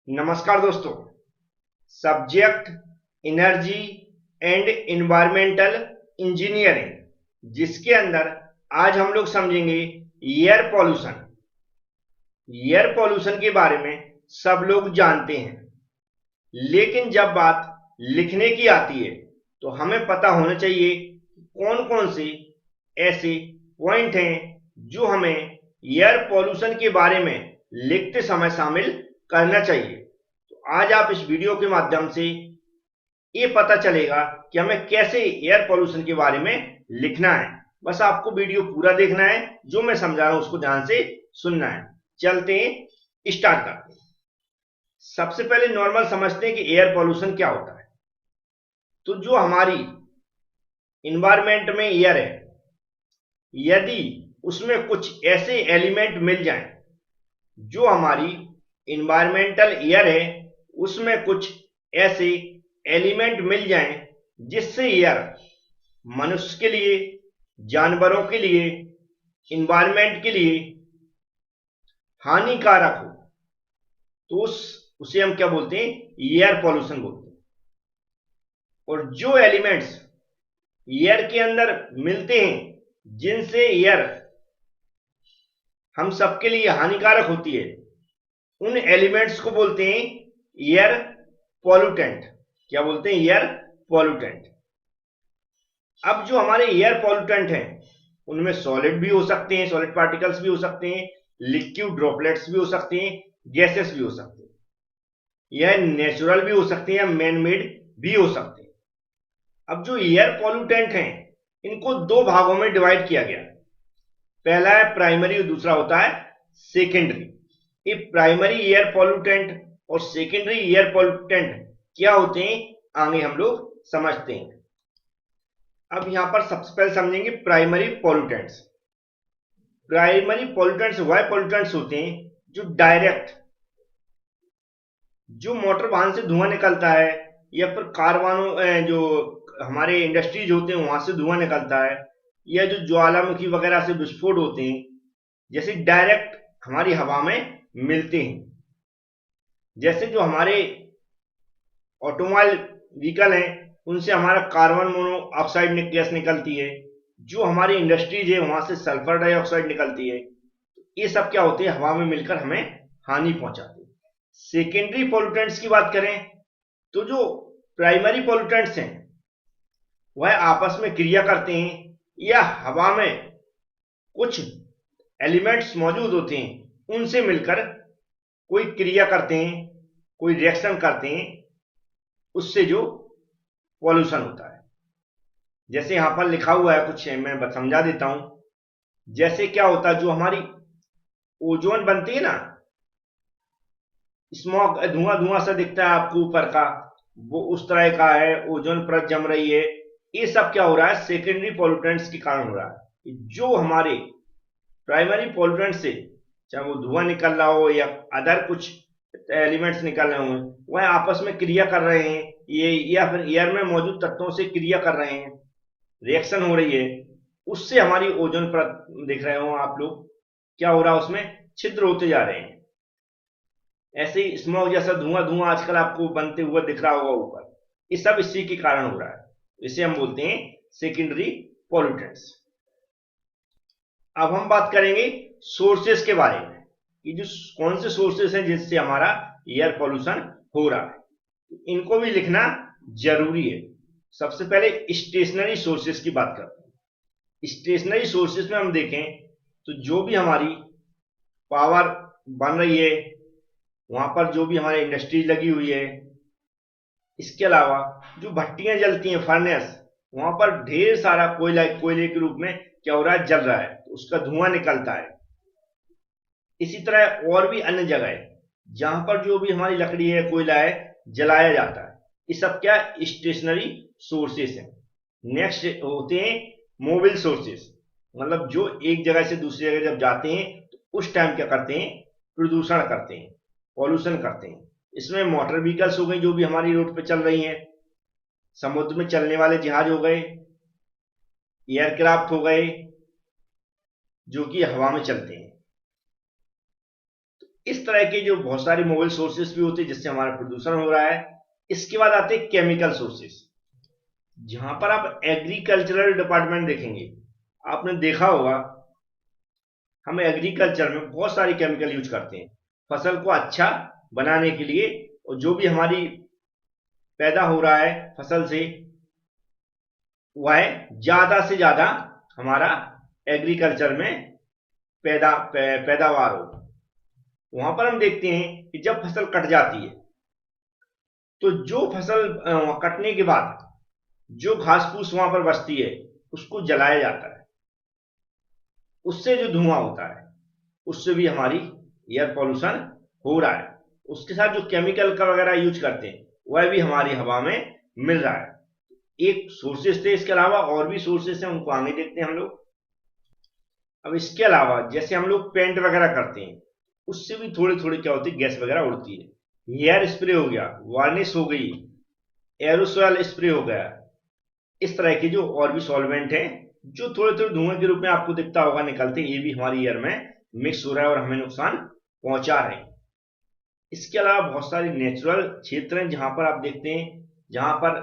नमस्कार दोस्तों। Subject energy and environmental engineering, जिसके अंदर आज हम लोग समझेंगे एयर पॉल्यूशन। एयर पॉल्यूशन के बारे में सब लोग जानते हैं, लेकिन जब बात लिखने की आती है तो हमें पता होना चाहिए कौन कौन से ऐसे पॉइंट हैं जो हमें एयर पॉल्यूशन के बारे में लिखते समय शामिल करना चाहिए। तो आज आप इस वीडियो के माध्यम से ये पता चलेगा कि हमें कैसे एयर पॉल्यूशन के बारे में लिखना है। बस आपको वीडियो पूरा देखना है, जो मैं समझा रहा हूं उसको ध्यान से सुनना है। चलते हैं, स्टार्ट करते हैं। सबसे पहले नॉर्मल समझते हैं कि एयर पॉल्यूशन क्या होता है। तो जो हमारी इन्वायरमेंट में एयर है, यदि उसमें कुछ ऐसे एलिमेंट मिल जाएं जो हमारी इन्वायरमेंटल एयर है उसमें कुछ ऐसे एलिमेंट मिल जाएं जिससे एयर मनुष्य के लिए, जानवरों के लिए, इन्वायरमेंट के लिए हानिकारक हो, तो उसे हम क्या बोलते हैं? एयर पॉल्यूशन बोलते हैं। और जो एलिमेंट्स एयर के अंदर मिलते हैं जिनसे एयर हम सबके लिए हानिकारक होती है, उन एलिमेंट्स को बोलते हैं एयर पॉल्यूटेंट। क्या बोलते हैं? Air pollutant. अब जो हमारे एयर पॉल्यूटेंट हैं उनमें सॉलिड भी हो सकते हैं, सॉलिड पार्टिकल्स भी हो सकते हैं, लिक्विड ड्रॉपलेट्स भी हो सकते हैं, गैसेस भी हो सकते हैं। यह नेचुरल भी हो सकते हैं या मैन मेड भी हो सकते हैं। अब जो एयर पॉल्यूटेंट हैं इनको दो भागों में डिवाइड किया गया। पहला है प्राइमरी और दूसरा होता है सेकेंडरी। ये प्राइमरी एयर पॉल्यूटेंट और सेकेंडरी एयर पॉल्यूटेंट क्या होते हैं आगे हम लोग समझते हैं। अब यहां पर सबसे पहले समझेंगे प्राइमरी पॉल्यूटेंट्स। प्राइमरी पॉल्यूटेंट्स वह पॉल्यूटेंट्स होते हैं जो डायरेक्ट, जो मोटर वाहन से धुआं निकलता है या फिर कार वाहनों, जो हमारे इंडस्ट्रीज होते हैं वहां से धुआं निकलता है, या जो ज्वालामुखी वगैरह से विस्फोट होते हैं, जैसे डायरेक्ट हमारी हवा में मिलते हैं। जैसे जो हमारे ऑटोमोबाइल व्हीकल हैं उनसे हमारा कार्बन मोनोऑक्साइड गैस निकलती है, जो हमारी इंडस्ट्रीज है वहां से सल्फर डाइऑक्साइड निकलती है। ये सब क्या होते हैं? हवा में मिलकर हमें हानि पहुंचाते हैं। सेकेंडरी पॉल्यूटेंट्स की बात करें तो जो प्राइमरी पॉल्यूटेंट्स हैं वह आपस में क्रिया करते हैं या हवा में कुछ एलिमेंट्स मौजूद होते हैं उनसे मिलकर कोई क्रिया करते हैं, कोई रिएक्शन करते हैं, उससे जो पॉल्यूशन होता है। जैसे यहां पर लिखा हुआ है, कुछ मैं समझा देता हूं। जैसे क्या होता है, जो हमारी ओजोन बनती है ना, स्मॉग, धुआं धुआं सा दिखता है आपको ऊपर का, वो उस तरह का है, ओजोन परत जम रही है। ये सब क्या हो रहा है? सेकेंडरी पॉल्यूटेंट्स के कारण हो रहा है। जो हमारे प्राइमरी पॉल्यूटेंट से, चाहे वो धुआं निकल रहा हो या अदर कुछ एलिमेंट्स निकल रहे हो, वह आपस में क्रिया कर रहे हैं, ये या फिर एयर में मौजूद तत्वों से क्रिया कर रहे हैं, रिएक्शन हो रही है, उससे हमारी ओजोन परत, देख रहे हो आप लोग, क्या हो रहा है? उसमें छिद्र होते जा रहे हैं। ऐसे ही स्मोक जैसा धुआं धुआं आजकल आपको बनते हुए दिख रहा होगा ऊपर, ये सब इसी के कारण हो रहा है। इसे हम बोलते हैं सेकेंडरी पॉल्यूटेंट्स। अब हम बात करेंगे सोर्सेस के बारे में कि जो कौन से सोर्सेस हैं जिससे हमारा एयर पॉल्यूशन हो रहा है। इनको भी लिखना जरूरी है। सबसे पहले स्टेशनरी सोर्सेस की बात करते हैं। स्टेशनरी सोर्सेस में हम देखें तो जो भी हमारी पावर बन रही है, वहां पर जो भी हमारी इंडस्ट्री लगी हुई है, इसके अलावा जो भट्टियां जलती हैं, फर्नेस, वहां पर ढेर सारा कोयला कोयले के रूप में क्या हो रहा है? जल रहा है, तो उसका धुआं निकलता है। इसी तरह और भी अन्य जगह है जहां पर जो भी हमारी लकड़ी है, कोयला है, जलाया जाता है। ये सब क्या? स्टेशनरी सोर्सेस है। नेक्स्ट होते हैं मोबाइल सोर्सेस, मतलब जो एक जगह से दूसरी जगह जब जाते हैं तो उस टाइम क्या करते हैं? प्रदूषण करते हैं, पॉल्यूशन करते हैं। इसमें मोटर व्हीकल्स हो गई जो भी हमारी रोड पे चल रही हैं, समुद्र में चलने वाले जहाज हो गए, एयरक्राफ्ट हो गए जो कि हवा में चलते हैं। इस तरह के जो बहुत सारे मोबाइल सोर्सेस भी होते हैं जिससे हमारा प्रदूषण हो रहा है। इसके बाद आते हैं केमिकल सोर्सेस, जहां पर आप एग्रीकल्चरल डिपार्टमेंट देखेंगे। आपने देखा होगा हम एग्रीकल्चर में बहुत सारी केमिकल यूज करते हैं फसल को अच्छा बनाने के लिए, और जो भी हमारी पैदा हो रहा है फसल से वह ज्यादा से ज्यादा हमारा एग्रीकल्चर में पैदावार हो। वहां पर हम देखते हैं कि जब फसल कट जाती है तो जो फसल कटने के बाद जो घास फूस वहां पर बचती है उसको जलाया जाता है। उससे जो धुआं होता है उससे भी हमारी एयर पॉल्यूशन हो रहा है। उसके साथ जो केमिकल का वगैरह यूज करते हैं वह भी हमारी हवा में मिल रहा है। एक सोर्सेस थे, इसके अलावा और भी सोर्सेस हैं, उनको आगे देखते हैं हम लोग। अब इसके अलावा जैसे हम लोग पेंट वगैरह करते हैं उससे भी थोड़ी थोड़ी क्या होती है, गैस वगैरह उड़ती है। हेयर स्प्रे हो गया, वार्निश हो गई, एरोसोल स्प्रे हो गया, इस तरह के जो और भी सॉल्वेंट हैं जो थोड़े थोड़े धुएं के रूप में आपको दिखता होगा निकलते, ये भी हमारी एयर में मिक्स हो रहा है और हमें नुकसान पहुंचा रहे हैं। इसके अलावा बहुत सारे नेचुरल क्षेत्र हैं जहां पर आप देखते हैं, जहां पर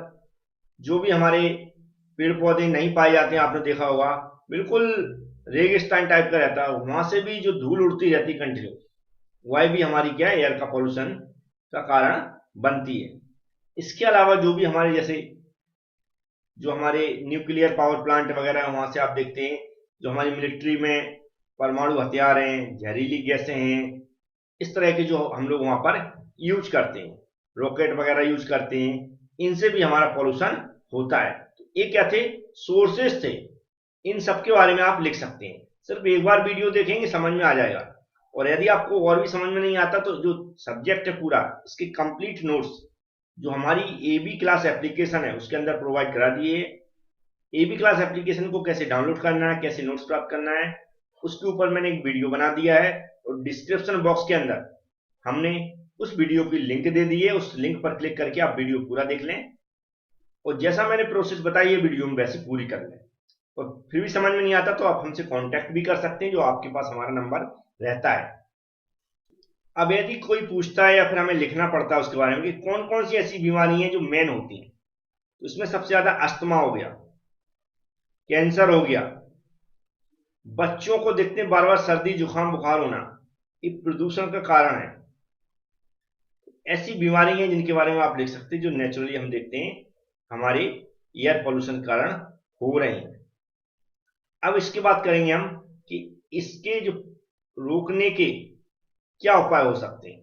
जो भी हमारे पेड़ पौधे नहीं पाए जाते हैं, आपने देखा होगा बिल्कुल रेगिस्तान टाइप का रहता है, वहां से भी जो धूल उड़ती रहती है कंटिन्यू, वह भी हमारी क्या है, एयर का पॉल्यूशन का कारण बनती है। इसके अलावा जो भी हमारे जैसे जो हमारे न्यूक्लियर पावर प्लांट वगैरह है वहां से आप देखते हैं जो हमारी मिलिट्री में परमाणु हथियार हैं, जहरीली गैसें हैं, इस तरह के जो हम लोग वहां पर यूज करते हैं, रॉकेट वगैरह यूज करते हैं, इनसे भी हमारा पॉल्यूशन होता है। तो ये क्या थे, सोर्सेस थे, इन सब के बारे में आप लिख सकते हैं। सिर्फ एक बार वीडियो देखेंगे समझ में आ जाएगा, और यदि आपको और भी समझ में नहीं आता तो जो सब्जेक्ट है पूरा इसके कंप्लीट नोट्स जो हमारी एबी क्लास एप्लीकेशन है उसके अंदर प्रोवाइड करा दिए। एबी क्लास एप्लीकेशन को कैसे डाउनलोड करना है, कैसे नोट्स प्राप्त करना है, उसके ऊपर मैंने एक वीडियो बना दिया है, और डिस्क्रिप्शन बॉक्स के अंदर हमने उस वीडियो की लिंक दे दी है। उस लिंक पर क्लिक करके आप वीडियो पूरा देख लें, और जैसा मैंने प्रोसेस बताई है वीडियो में वैसे पूरी कर लें। और फिर भी समझ में नहीं आता तो आप हमसे कांटेक्ट भी कर सकते हैं, जो आपके पास हमारा नंबर रहता है। अब यदि कोई पूछता है या फिर हमें लिखना पड़ता है उसके बारे में कि कौन कौन सी ऐसी बीमारी हैं जो मेन होती हैं, तो इसमें सबसे ज्यादा अस्थमा हो गया, कैंसर हो गया, बच्चों को देखते हैं बार बार सर्दी जुकाम बुखार होना, ये प्रदूषण का कारण है। ऐसी बीमारी हैं जिनके बारे में आप लिख सकते हैं जो नेचुरली हम देखते हैं हमारे एयर पोल्यूशन के कारण हो रहे हैं। अब इसकी बात करेंगे हम कि इसके जो रोकने के क्या उपाय हो सकते हैं।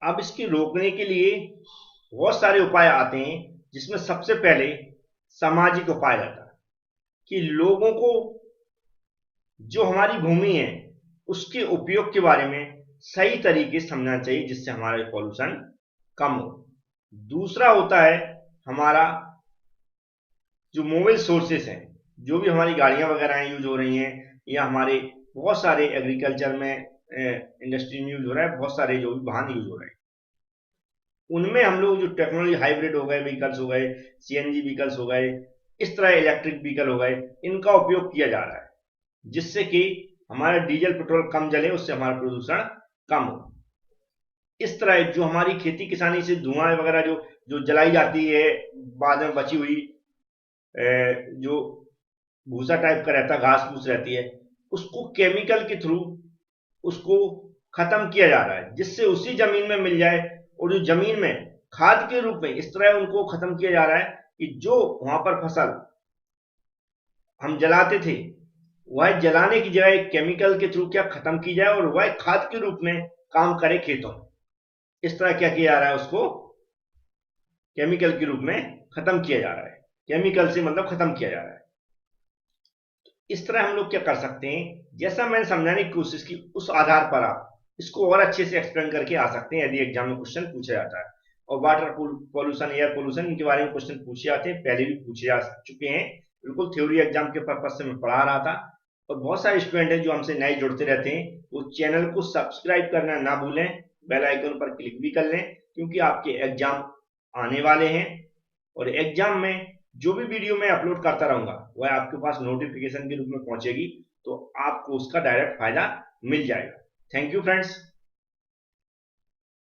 अब इसके रोकने के लिए बहुत सारे उपाय आते हैं, जिसमें सबसे पहले सामाजिक उपाय रहता है कि लोगों को जो हमारी भूमि है उसके उपयोग के बारे में सही तरीके से समझना चाहिए, जिससे हमारा पॉल्यूशन कम हो। दूसरा होता है हमारा जो मोबाइल सोर्सेस हैं, जो भी हमारी गाड़ियां वगैरह यूज हो रही हैं, या हमारे बहुत सारे एग्रीकल्चर में इंडस्ट्री में यूज हो रहा है, बहुत सारे जो भी वाहन यूज हो रहे हैं, उनमें हम लोग जो टेक्नोलॉजी हाइब्रिड हो गए व्हीकल्स हो गए, सीएनजी व्हीकल्स हो गए, इस तरह इलेक्ट्रिक व्हीकल हो गए, इनका उपयोग किया जा रहा है, जिससे कि हमारा डीजल पेट्रोल कम जले, उससे हमारा प्रदूषण कम हो। इस तरह जो हमारी खेती किसानी से धुआं वगैरह जो जो जलाई जाती है, बाद में बची हुई जो भूसा टाइप का रहता है, घास फूस रहती है, उसको केमिकल के थ्रू उसको खत्म किया जा रहा है, जिससे उसी जमीन में मिल जाए, और जो जमीन में खाद के रूप में इस तरह उनको खत्म किया जा रहा है कि जो वहां पर फसल हम जलाते थे वह जलाने की जगह केमिकल के थ्रू क्या खत्म की जाए और वह खाद के रूप में काम करे खेतों में। इस तरह क्या किया जा रहा है, उसको केमिकल के रूप में खत्म किया जा रहा है, केमिकल से मतलब खत्म किया जा रहा है। इस तरह हम लोग क्या कर सकते हैं, जैसा मैंने समझाने की कोशिश की उस आधार पर आप इसको और अच्छे से एक्सप्लेन करके आ सकते हैं, यदि एग्जाम में क्वेश्चन पूछा जाता है। और वाटर पॉल्यूशन, एयर पॉल्यूशन, इनके बारे में क्वेश्चन पूछे जाते हैं, पहले भी पूछे जा चुके हैं, बिल्कुल थ्योरी एग्जाम के पर्पज से मैं पढ़ा रहा था। और बहुत सारे स्टूडेंट हैं जो हमसे नए जुड़ते रहते हैं, वो चैनल को सब्सक्राइब करना ना भूलें, बेल आइकन पर क्लिक भी कर लें, क्योंकि आपके एग्जाम आने वाले हैं, और एग्जाम में जो भी वीडियो मैं अपलोड करता रहूंगा वह आपके पास नोटिफिकेशन के रूप में पहुंचेगी, तो आपको उसका डायरेक्ट फायदा मिल जाएगा। Thank you friends.